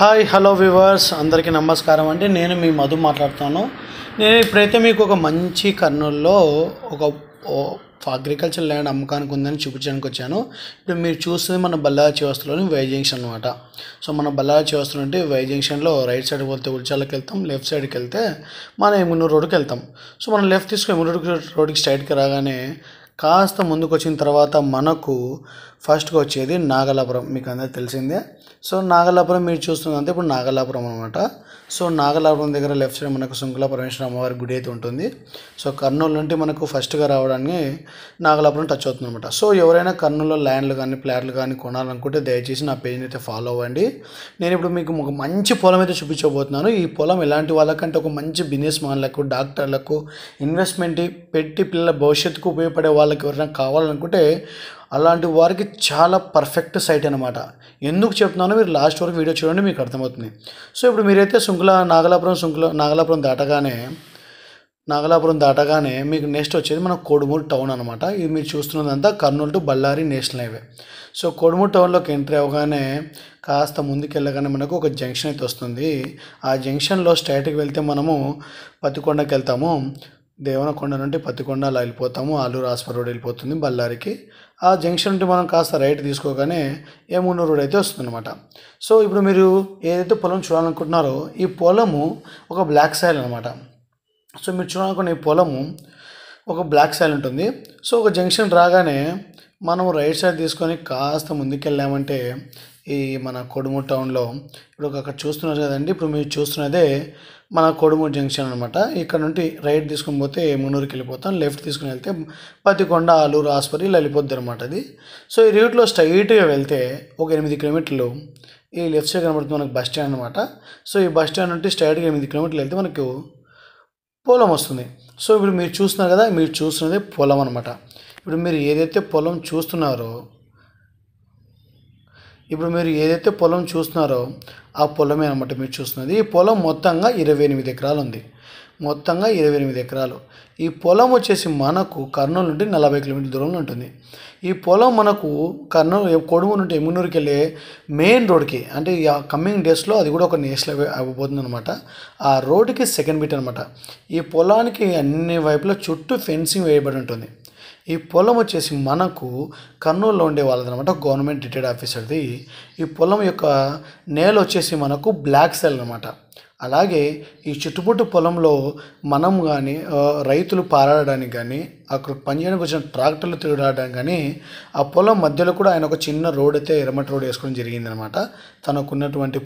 Hi hello viewers అందరికీ నమస్కారం అండి. నేను మీ మధు మాట్లాడుతాను. నేను ఇప్పుడైతే మీకు ఒక మంచి కర్నూలులో ఒక అగ్రికల్చర్ ల్యాండ్ అమ్మకానికి ఉందని చూపించడానికి వచ్చాను. ఇప్పుడు మీరు చూస్తుంది మన బల్లారి చౌరస్తాలోని వై జంక్షన్ అనమాట. సో మన బల్లారి చౌరస్తా అంటే వై జంక్షన్లో రైట్ సైడ్ పోతే ఉల్చాలకి వెళ్తాం, లెఫ్ట్ సైడ్కి వెళ్తే మన ఎమ్మునూరు రోడ్కి వెళ్తాం. సో మనం లెఫ్ట్ తీసుకుని ఎమ్మునూరు రోడ్కి స్ట్రైట్కి రాగానే కాస్త ముందుకు వచ్చిన తర్వాత మనకు ఫస్ట్గా వచ్చేది నాగలాపురం. మీకు అందరికీ తెలిసిందే. సో నాగలాపురం మీరు చూస్తుందంటే ఇప్పుడు నాగలాపురం అనమాట. సో నాగలాపురం దగ్గర లెఫ్ట్ సైడ్ మనకు శృంఖలా పరమేశ్వర అమ్మవారి గుడి అయితే ఉంటుంది. సో కర్నూలు నుండి మనకు ఫస్ట్గా రావడానికి నాగలాపురం టచ్ అవుతుంది అనమాట. సో ఎవరైనా కర్నూలులో ల్యాండ్లు కానీ ప్లాట్లు కానీ కొనాలనుకుంటే దయచేసి నా పేజ్ని అయితే ఫాలో అవ్వండి. నేను ఇప్పుడు మీకు ఒక మంచి పొలం అయితే చూపించబోతున్నాను. ఈ పొలం ఎలాంటి వాళ్ళకంటే ఒక మంచి బిజినెస్ మ్యాన్లకు, డాక్టర్లకు, ఇన్వెస్ట్మెంట్ పెట్టి పిల్లల భవిష్యత్తుకు ఉపయోగపడే వాళ్ళకి ఎవరైనా కావాలనుకుంటే అలాంటి వారికి చాలా పర్ఫెక్ట్ సైట్ అనమాట. ఎందుకు చెప్తున్నానో మీరు లాస్ట్ వరకు వీడియో చూడండి, మీకు అర్థమవుతుంది. సో ఇప్పుడు మీరైతే నాగలాపురం దాటగానే మీకు నెక్స్ట్ వచ్చేది మన కోడుమూరు టౌన్ అనమాట. ఇది మీరు చూస్తున్నదంతా Kurnool to Ballari national highway. So Kodumuru టౌన్లోకి ఎంట్రీ అవ్వగానే కాస్త ముందుకెళ్ళగానే మనకు ఒక జంక్షన్ అయితే వస్తుంది. ఆ జంక్షన్లో స్ట్రైట్కి వెళ్తే మనము పత్తికొండకి వెళ్తాము. దేవనకొండ నుండి పత్తికొండ అలా వెళ్ళిపోతాము. ఆలూరు ఆస్పర్ రోడ్ వెళ్ళిపోతుంది బళ్ళారికి. ఆ జంక్షన్ నుండి మనం కాస్త రైట్ తీసుకోగానే ఎమ్మునూరు రోడ్ అయితే వస్తుంది అనమాట. సో ఇప్పుడు మీరు ఏదైతే పొలం చూడాలనుకుంటున్నారో ఈ పొలము ఒక బ్లాక్ సాయిల్ అనమాట. సో మీరు చూడాలనుకున్న ఈ పొలము ఒక బ్లాక్ సాయిల్ ఉంటుంది. సో ఒక జంక్షన్ రాగానే మనం రైట్ సైడ్ తీసుకొని కాస్త ముందుకెళ్ళామంటే ఈ మన కొడుమూరు టౌన్లో ఇప్పుడు అక్కడ చూస్తున్నారు కదండి. ఇప్పుడు మీరు చూస్తున్నదే మన కొడుమూరు జంక్షన్ అనమాట. ఇక్కడ నుండి రైట్ తీసుకొని పోతే మున్నూరుకి వెళ్ళిపోతాం, లెఫ్ట్ తీసుకుని వెళ్తే పత్తికొండ, ఆలూరు, ఆస్పరి ఇలా వెళ్ళిపోద్ది అనమాట అది. సో ఈ రూట్లో స్ట్రైట్గా వెళ్తే ఒక 8 కిలోమీటర్లు ఈ లెఫ్ట్ సైడ్ కనబడుతుంది మనకు బస్ స్టాండ్ అనమాట. సో ఈ బస్ స్టాండ్ నుండి స్ట్రైట్గా 8 కిలోమీటర్లు వెళ్తే మనకు పొలం వస్తుంది. సో ఇప్పుడు మీరు చూస్తున్నారు కదా, మీరు చూస్తున్నదే పొలం అనమాట. ఇప్పుడు మీరు ఏదైతే పొలం చూస్తున్నారో ఆ పొలమే అనమాట మీరు చూస్తున్నది. ఈ పొలం మొత్తంగా 28 ఎకరాలు ఉంది. మొత్తంగా 28 ఎకరాలు. ఈ పొలం వచ్చేసి మనకు కర్నూలు నుండి 40 కిలోమీటర్ల దూరంలో ఉంటుంది. ఈ పొలం మనకు కొడుమూరు నుండి ఎమ్మునూరుకి వెళ్ళే మెయిన్ రోడ్కి, అంటే ఈ కమింగ్ డేస్లో అది కూడా ఒక నేషనల్ అవ్వబోతుంది అనమాట. ఆ రోడ్డుకి సెకండ్ బిట్ అనమాట. ఈ పొలానికి అన్ని వైపులా చుట్టూ ఫెన్సింగ్ వేయబడి ఉంటుంది. ఈ పొలం వచ్చేసి మనకు కర్నూలులో ఉండే వాళ్ళదనమాట, గవర్నమెంట్ రిటైర్డ్ ఆఫీసర్ది. ఈ పొలం యొక్క నేల వచ్చేసి మనకు బ్లాక్ సాయిల్ అనమాట. అలాగే ఈ చుట్టుపుట్టు పొలంలో మనం కానీ రైతులు పారాడడానికి కానీ అక్కడ పనిచేయడానికి వచ్చిన ట్రాక్టర్లు తిరగడానికి కానీ ఆ పొలం మధ్యలో కూడా ఆయన ఒక చిన్న రోడ్ అయితే ఎర్రమట్టి రోడ్ వేసుకోవడం జరిగిందనమాట. తనకున్నటువంటి